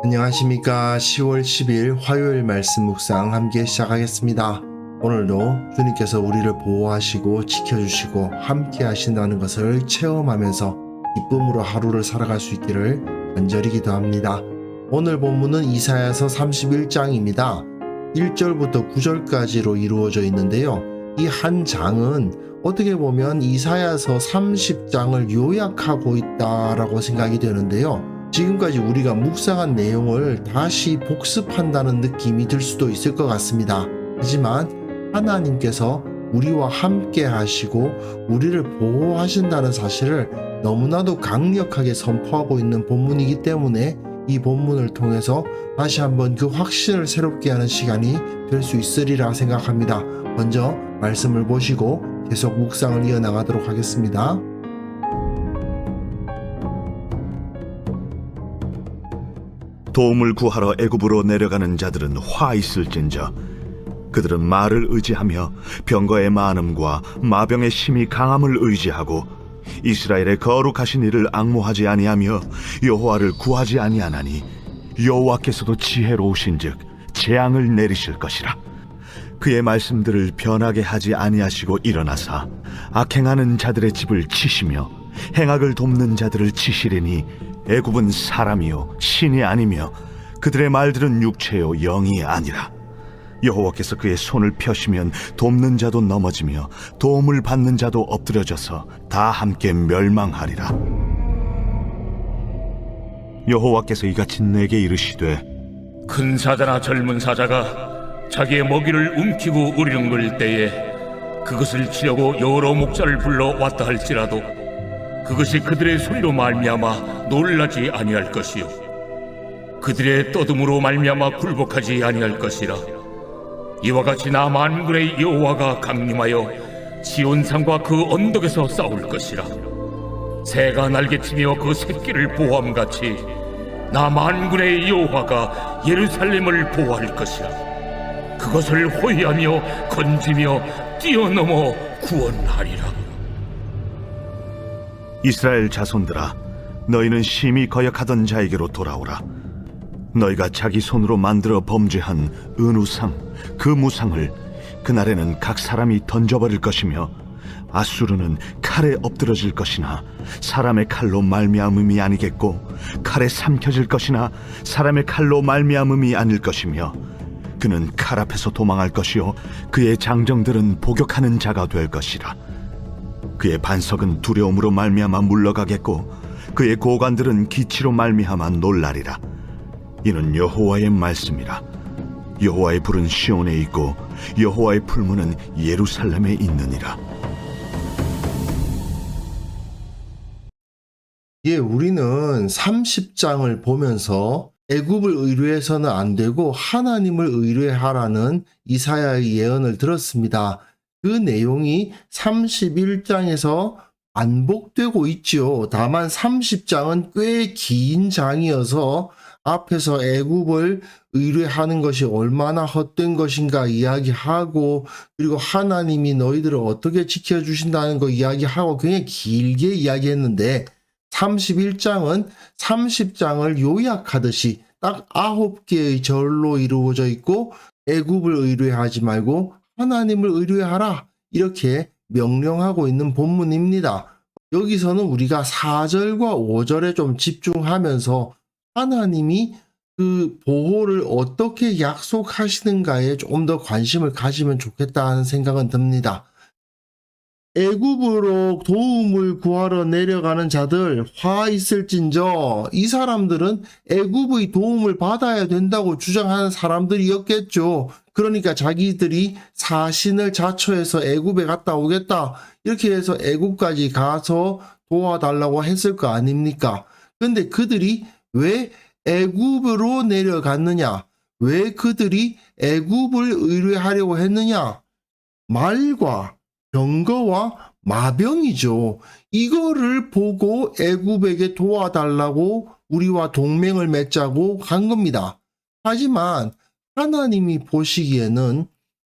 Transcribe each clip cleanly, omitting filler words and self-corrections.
안녕하십니까. 10월 10일 화요일 말씀 묵상 함께 시작하겠습니다. 오늘도 주님께서 우리를 보호하시고 지켜주시고 함께 하신다는 것을 체험하면서 기쁨으로 하루를 살아갈 수 있기를 간절히 기도합니다. 오늘 본문은 이사야서 31장입니다. 1절부터 9절까지로 이루어져 있는데요. 이 한 장은 어떻게 보면 이사야서 30장을 요약하고 있다라고 생각이 되는데요. 지금까지 우리가 묵상한 내용을 다시 복습한다는 느낌이 들 수도 있을 것 같습니다. 하지만 하나님께서 우리와 함께 하시고 우리를 보호하신다는 사실을 너무나도 강력하게 선포하고 있는 본문이기 때문에 이 본문을 통해서 다시 한번 그 확신을 새롭게 하는 시간이 될 수 있으리라 생각합니다. 먼저 말씀을 보시고 계속 묵상을 이어나가도록 하겠습니다. 도움을 구하러 애굽으로 내려가는 자들은 화 있을진저. 그들은 말을 의지하며 병거의 많음과 마병의 심히 강함을 의지하고 이스라엘의 거룩하신 이를 앙모하지 아니하며 여호와를 구하지 아니하나니 여호와께서도 지혜로우신즉 재앙을 내리실 것이라. 그의 말씀들을 변하게 하지 아니하시고 일어나사 악행하는 자들의 집을 치시며 행악을 돕는 자들을 치시리니 애굽은 사람이요 신이 아니며 그들의 말들은 육체요 영이 아니라. 여호와께서 그의 손을 펴시면 돕는 자도 넘어지며 도움을 받는 자도 엎드려져서 다 함께 멸망하리라. 여호와께서 이같이 내게 이르시되, 큰 사자나 젊은 사자가 자기의 먹이를 움키고 으르렁거릴 때에 그것을 치려고 여러 목자를 불러 왔다 할지라도 그것이 그들의 소리로 말미암아 놀라지 아니할 것이요 그들의 떠듬으로 말미암아 굴복하지 아니할 것이라. 이와 같이 나 만군의 여호와가 강림하여 시온산과 그 언덕에서 싸울 것이라. 새가 날개치며 그 새끼를 보호함같이 나 만군의 여호와가 예루살렘을 보호할 것이라. 그것을 호위하며 건지며 뛰어넘어 구원하리라. 이스라엘 자손들아, 너희는 심히 거역하던 자에게로 돌아오라. 너희가 자기 손으로 만들어 범죄한 은우상, 그 무상을 그날에는 각 사람이 던져버릴 것이며 아수르는 칼에 엎드러질 것이나 사람의 칼로 말미암음이 아니겠고 칼에 삼켜질 것이나 사람의 칼로 말미암음이 아닐 것이며 그는 칼 앞에서 도망할 것이요 그의 장정들은 복역하는 자가 될 것이라. 그의 반석은 두려움으로 말미암아 물러가겠고 그의 고관들은 기치로 말미암아 놀라리라. 이는 여호와의 말씀이라. 여호와의 불은 시온에 있고 여호와의 풀무는 예루살렘에 있느니라. 우리는 30장을 보면서 애굽을 의뢰해서는 안 되고 하나님을 의뢰하라는 이사야의 예언을 들었습니다. 그 내용이 31장에서 반복되고 있지요. 다만 30장은 꽤 긴 장이어서 앞에서 애굽을 의뢰하는 것이 얼마나 헛된 것인가 이야기하고, 그리고 하나님이 너희들을 어떻게 지켜주신다는 거 이야기하고 굉장히 길게 이야기했는데 31장은 30장을 요약하듯이 딱 9개의 절로 이루어져 있고 애굽을 의뢰하지 말고 하나님을 의뢰하라 이렇게 명령하고 있는 본문입니다. 여기서는 우리가 4절과 5절에 좀 집중하면서 하나님이 그 보호를 어떻게 약속하시는가에 좀 더 관심을 가지면 좋겠다는 생각은 듭니다. 애굽으로 도움을 구하러 내려가는 자들 화 있을진저. 이 사람들은 애굽의 도움을 받아야 된다고 주장하는 사람들이었겠죠. 그러니까 자기들이 사신을 자처해서 애굽에 갔다 오겠다 이렇게 해서 애굽까지 가서 도와달라고 했을 거 아닙니까? 근데 그들이 왜 애굽으로 내려갔느냐? 왜 그들이 애굽을 의뢰하려고 했느냐? 말과 병거와 마병이죠. 이거를 보고 애굽에게 도와달라고 우리와 동맹을 맺자고 간 겁니다. 하지만 하나님이 보시기에는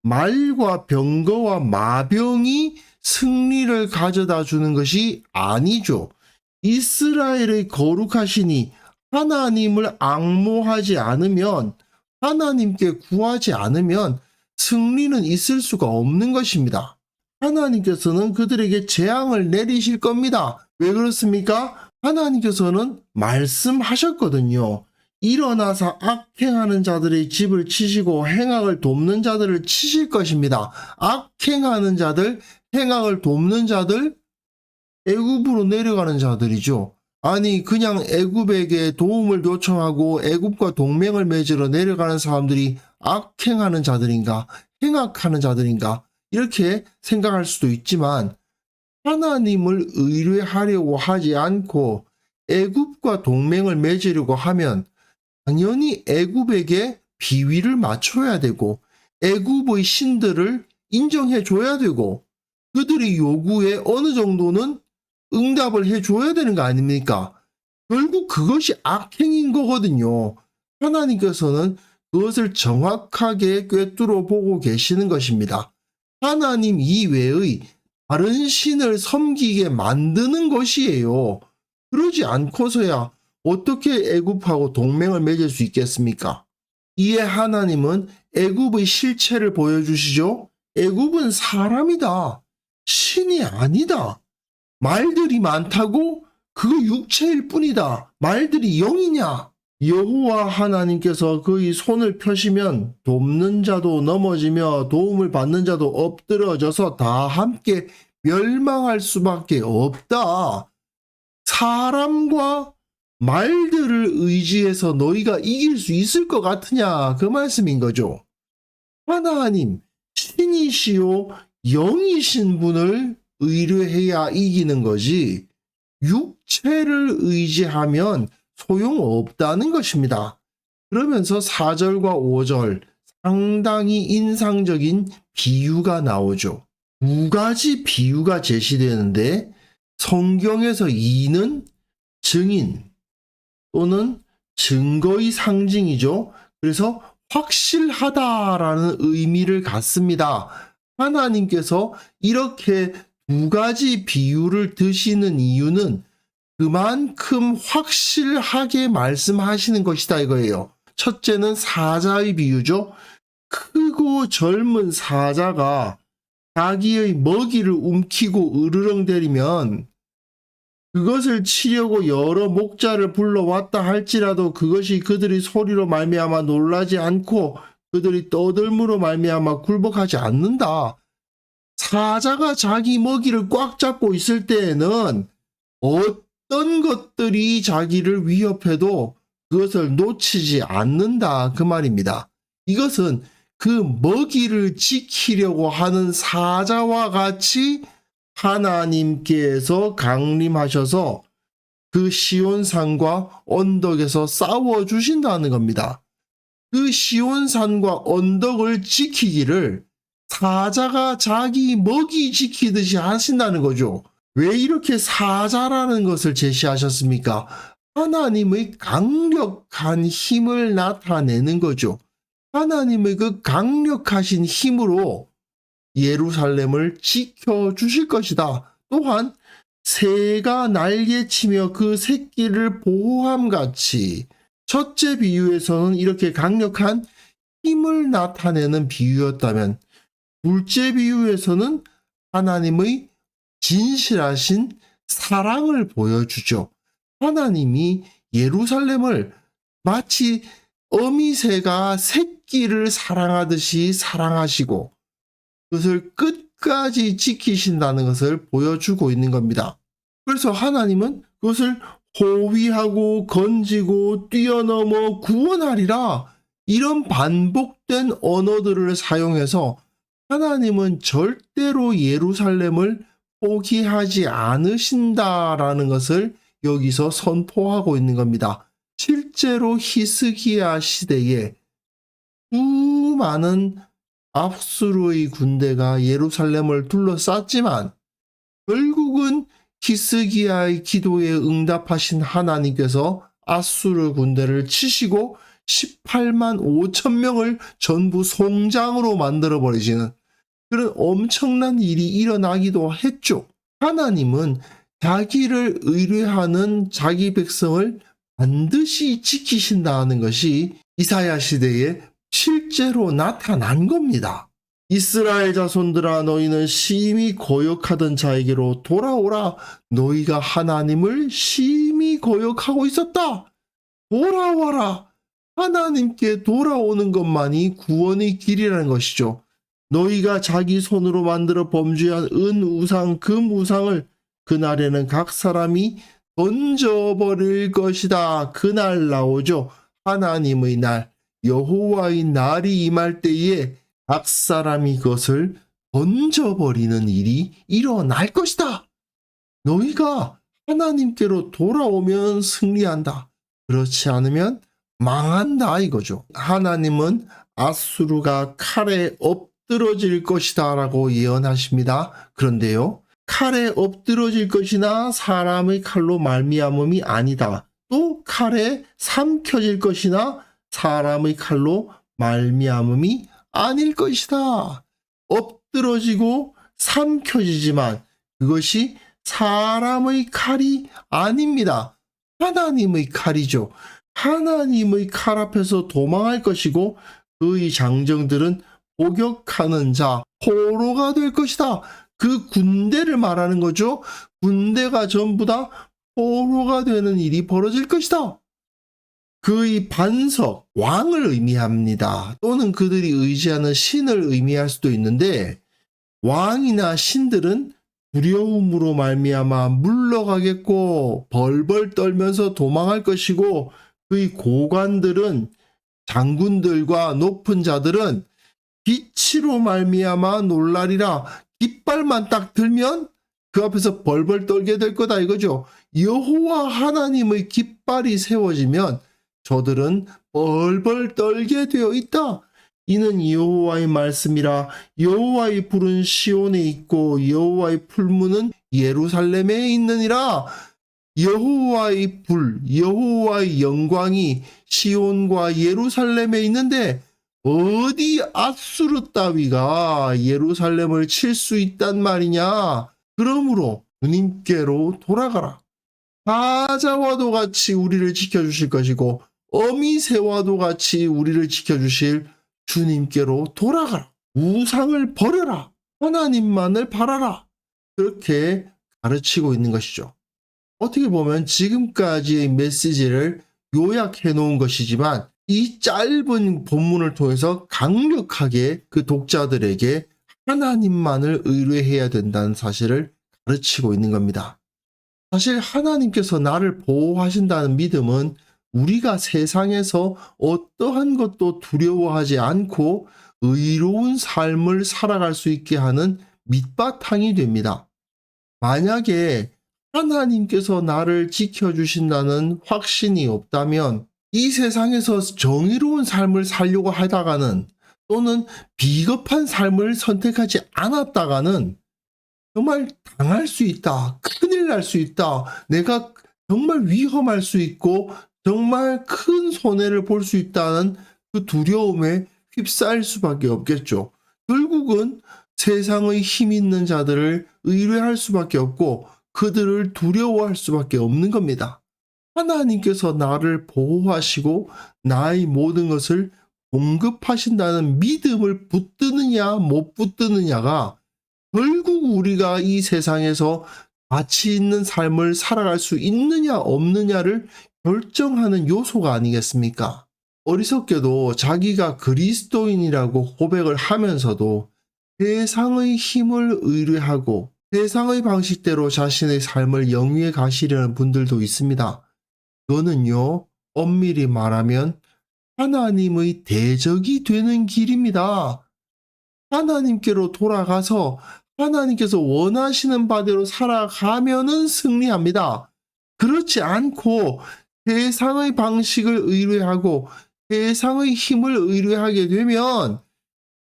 말과 병거와 마병이 승리를 가져다 주는 것이 아니죠. 이스라엘의 거룩하시니 하나님을 앙모하지 않으면, 하나님께 구하지 않으면 승리는 있을 수가 없는 것입니다. 하나님께서는 그들에게 재앙을 내리실 겁니다. 왜 그렇습니까? 하나님께서는 말씀하셨거든요. 일어나서 악행하는 자들의 집을 치시고 행악을 돕는 자들을 치실 것입니다. 악행하는 자들, 행악을 돕는 자들, 애굽으로 내려가는 자들이죠. 아니 그냥 애굽에게 도움을 요청하고 애굽과 동맹을 맺으러 내려가는 사람들이 악행하는 자들인가, 행악하는 자들인가 이렇게 생각할 수도 있지만, 하나님을 의뢰하려고 하지 않고 애굽과 동맹을 맺으려고 하면 당연히 애굽에게 비위를 맞춰야 되고 애굽의 신들을 인정해 줘야 되고 그들의 요구에 어느 정도는 응답을 해 줘야 되는 거 아닙니까? 결국 그것이 악행인 거거든요. 하나님께서는 그것을 정확하게 꿰뚫어 보고 계시는 것입니다. 하나님 이외의 다른 신을 섬기게 만드는 것이에요. 그러지 않고서야 어떻게 애굽하고 동맹을 맺을 수 있겠습니까? 이에 하나님은 애굽의 실체를 보여주시죠. 애굽은 사람이다. 신이 아니다. 말들이 많다고 그거 육체일 뿐이다. 말들이 영이냐? 여호와 하나님께서 그의 손을 펴시면 돕는 자도 넘어지며 도움을 받는 자도 엎드러져서 다 함께 멸망할 수밖에 없다. 사람과 말들을 의지해서 너희가 이길 수 있을 것 같으냐? 그 말씀인 거죠. 하나님, 신이시요 영이신 분을 의뢰해야 이기는 거지 육체를 의지하면 소용없다는 것입니다. 그러면서 4절과 5절 상당히 인상적인 비유가 나오죠. 두 가지 비유가 제시되는데 성경에서 이는 증인 또는 증거의 상징이죠. 그래서 확실하다라는 의미를 갖습니다. 하나님께서 이렇게 두 가지 비유를 드시는 이유는 그만큼 확실하게 말씀하시는 것이다 이거예요. 첫째는 사자의 비유죠. 크고 젊은 사자가 자기의 먹이를 움키고 으르렁대리면 그것을 치려고 여러 목자를 불러왔다 할지라도 그것이 그들이 소리로 말미암아 놀라지 않고 그들이 떠들므로 말미암아 굴복하지 않는다. 사자가 자기 먹이를 꽉 잡고 있을 때에는 어떤 것들이 자기를 위협해도 그것을 놓치지 않는다 그 말입니다. 이것은 그 먹이를 지키려고 하는 사자와 같이 하나님께서 강림하셔서 그 시온산과 언덕에서 싸워주신다는 겁니다. 그 시온산과 언덕을 지키기를 사자가 자기 먹이 지키듯이 하신다는 거죠. 왜 이렇게 사자라는 것을 제시하셨습니까? 하나님의 강력한 힘을 나타내는 거죠. 하나님의 그 강력하신 힘으로 예루살렘을 지켜주실 것이다. 또한 새가 날개치며 그 새끼를 보호함같이 첫째 비유에서는 이렇게 강력한 힘을 나타내는 비유였다면 둘째 비유에서는 하나님의 진실하신 사랑을 보여주죠. 하나님이 예루살렘을 마치 어미새가 새끼를 사랑하듯이 사랑하시고 그것을 끝까지 지키신다는 것을 보여주고 있는 겁니다. 그래서 하나님은 그것을 호위하고 건지고 뛰어넘어 구원하리라 이런 반복된 언어들을 사용해서 하나님은 절대로 예루살렘을 포기하지 않으신다라는 것을 여기서 선포하고 있는 겁니다. 실제로 히스기야 시대에 수많은 압수르의 군대가 예루살렘을 둘러쌌지만 결국은 히스기야의 기도에 응답하신 하나님께서 아수르 군대를 치시고 18만 5천 명을 전부 송장으로 만들어버리시는 그런 엄청난 일이 일어나기도 했죠. 하나님은 자기를 의뢰하는 자기 백성을 반드시 지키신다는 것이 이사야 시대에 실제로 나타난 겁니다. 이스라엘 자손들아, 너희는 심히 거역하던 자에게로 돌아오라. 너희가 하나님을 심히 거역하고 있었다. 돌아와라. 하나님께 돌아오는 것만이 구원의 길이라는 것이죠. 너희가 자기 손으로 만들어 범죄한 은 우상, 금 우상을 그날에는 각 사람이 던져버릴 것이다. 그날 나오죠. 하나님의 날, 여호와의 날이 임할 때에 각 사람이 그것을 던져버리는 일이 일어날 것이다. 너희가 하나님께로 돌아오면 승리한다. 그렇지 않으면 망한다 이거죠. 하나님은 아수르가 칼에 엎드러질 것이다 라고 예언하십니다. 그런데요, 칼에 엎드러질 것이나 사람의 칼로 말미암음이 아니다. 또 칼에 삼켜질 것이나 사람의 칼로 말미암음이 아닐 것이다. 엎드러지고 삼켜지지만 그것이 사람의 칼이 아닙니다. 하나님의 칼이죠. 하나님의 칼 앞에서 도망할 것이고 그의 장정들은 포격하는 자, 포로가 될 것이다. 그 군대를 말하는 거죠. 군대가 전부 다 포로가 되는 일이 벌어질 것이다. 그의 반석, 왕을 의미합니다. 또는 그들이 의지하는 신을 의미할 수도 있는데, 왕이나 신들은 두려움으로 말미암아 물러가겠고 벌벌 떨면서 도망할 것이고, 그의 고관들은, 장군들과 높은 자들은 빛으로 말미암아 놀라리라. 깃발만 딱 들면 그 앞에서 벌벌 떨게 될 거다 이거죠. 여호와 하나님의 깃발이 세워지면 저들은 벌벌 떨게 되어 있다. 이는 여호와의 말씀이라. 여호와의 불은 시온에 있고 여호와의 풀무는 예루살렘에 있느니라. 여호와의 불, 여호와의 영광이 시온과 예루살렘에 있는데 어디 아수르 따위가 예루살렘을 칠 수 있단 말이냐. 그러므로 주님께로 돌아가라. 사자와도 같이 우리를 지켜주실 것이고 어미새와도 같이 우리를 지켜주실 주님께로 돌아가라. 우상을 버려라. 하나님만을 바라라. 그렇게 가르치고 있는 것이죠. 어떻게 보면 지금까지의 메시지를 요약해 놓은 것이지만 이 짧은 본문을 통해서 강력하게 그 독자들에게 하나님만을 의뢰해야 된다는 사실을 가르치고 있는 겁니다. 사실 하나님께서 나를 보호하신다는 믿음은 우리가 세상에서 어떠한 것도 두려워하지 않고 의로운 삶을 살아갈 수 있게 하는 밑바탕이 됩니다. 만약에 하나님께서 나를 지켜주신다는 확신이 없다면 이 세상에서 정의로운 삶을 살려고 하다가는 또는 비겁한 삶을 선택하지 않았다가는 정말 당할 수 있다. 큰일 날 수 있다. 내가 정말 위험할 수 있고 정말 큰 손해를 볼 수 있다는 그 두려움에 휩싸일 수밖에 없겠죠. 결국은 세상의 힘 있는 자들을 의뢰할 수밖에 없고 그들을 두려워할 수밖에 없는 겁니다. 하나님께서 나를 보호하시고 나의 모든 것을 공급하신다는 믿음을 붙드느냐 못 붙드느냐가 결국 우리가 이 세상에서 가치 있는 삶을 살아갈 수 있느냐 없느냐를 결정하는 요소가 아니겠습니까? 어리석게도 자기가 그리스도인이라고 고백을 하면서도 세상의 힘을 의뢰하고 세상의 방식대로 자신의 삶을 영위해 가시려는 분들도 있습니다. 그거는요, 엄밀히 말하면 하나님의 대적이 되는 길입니다. 하나님께로 돌아가서 하나님께서 원하시는 바대로 살아가면은 승리합니다. 그렇지 않고 세상의 방식을 의뢰하고 세상의 힘을 의뢰하게 되면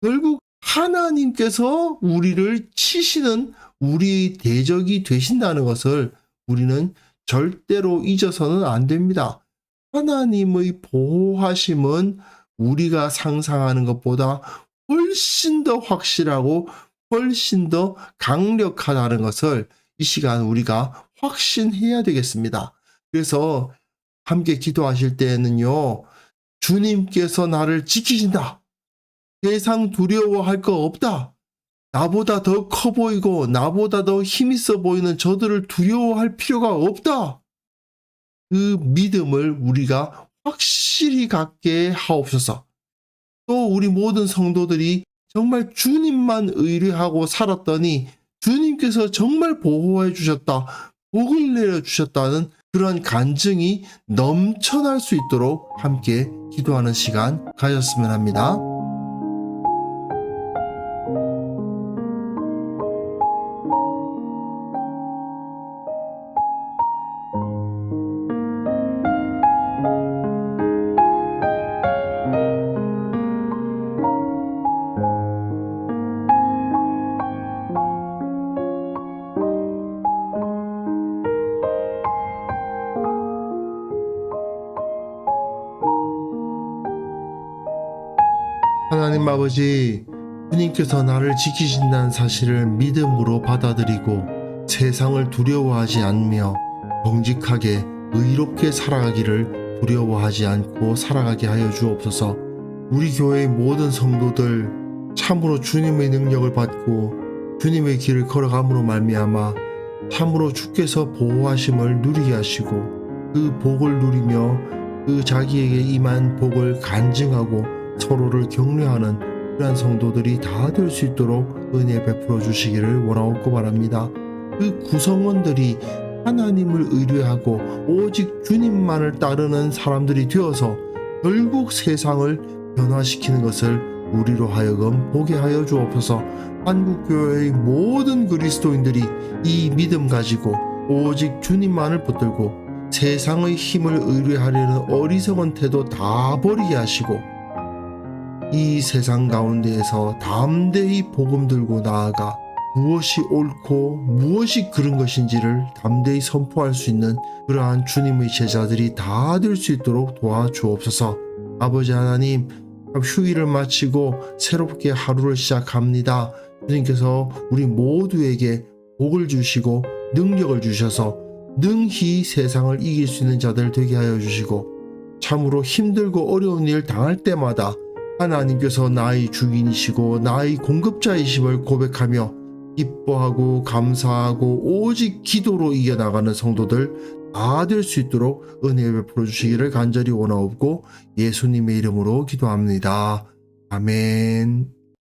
결국 하나님께서 우리를 치시는 우리의 대적이 되신다는 것을 우리는 절대로 잊어서는 안 됩니다. 하나님의 보호하심은 우리가 상상하는 것보다 훨씬 더 확실하고 훨씬 더 강력하다는 것을 이 시간 우리가 확신해야 되겠습니다. 그래서 함께 기도하실 때에는요, 주님께서 나를 지키신다. 세상 두려워할 거 없다. 나보다 더 커 보이고 나보다 더 힘있어 보이는 저들을 두려워할 필요가 없다. 그 믿음을 우리가 확실히 갖게 하옵소서. 또 우리 모든 성도들이 정말 주님만 의뢰하고 살았더니 주님께서 정말 보호해 주셨다, 복을 내려주셨다는 그런 간증이 넘쳐날 수 있도록 함께 기도하는 시간 가졌으면 합니다. 하나님 아버지, 주님께서 나를 지키신다는 사실을 믿음으로 받아들이고 세상을 두려워하지 않으며 정직하게 의롭게 살아가기를 두려워하지 않고 살아가게 하여 주옵소서. 우리 교회의 모든 성도들 참으로 주님의 능력을 받고 주님의 길을 걸어감으로 말미암아 참으로 주께서 보호하심을 누리게 하시고 그 복을 누리며 그 자기에게 임한 복을 간증하고 서로를 격려하는 그러한 성도들이 다 될 수 있도록 은혜 베풀어 주시기를 원하옵고 바랍니다. 그 구성원들이 하나님을 의뢰하고 오직 주님만을 따르는 사람들이 되어서 결국 세상을 변화시키는 것을 우리로 하여금 보게 하여 주옵소서. 한국교회의 모든 그리스도인들이 이 믿음 가지고 오직 주님만을 붙들고 세상의 힘을 의뢰하려는 어리석은 태도 다 버리게 하시고 이 세상 가운데에서 담대히 복음 들고 나아가 무엇이 옳고 무엇이 그른 것인지를 담대히 선포할 수 있는 그러한 주님의 제자들이 다 될 수 있도록 도와주옵소서. 아버지 하나님, 휴일을 마치고 새롭게 하루를 시작합니다. 주님께서 우리 모두에게 복을 주시고 능력을 주셔서 능히 세상을 이길 수 있는 자들 되게 하여 주시고 참으로 힘들고 어려운 일 당할 때마다 하나님께서 나의 주인이시고 나의 공급자이심을 고백하며 기뻐하고 감사하고 오직 기도로 이겨나가는 성도들 다 될 수 있도록 은혜 베풀어 주시기를 간절히 원하옵고 예수님의 이름으로 기도합니다. 아멘.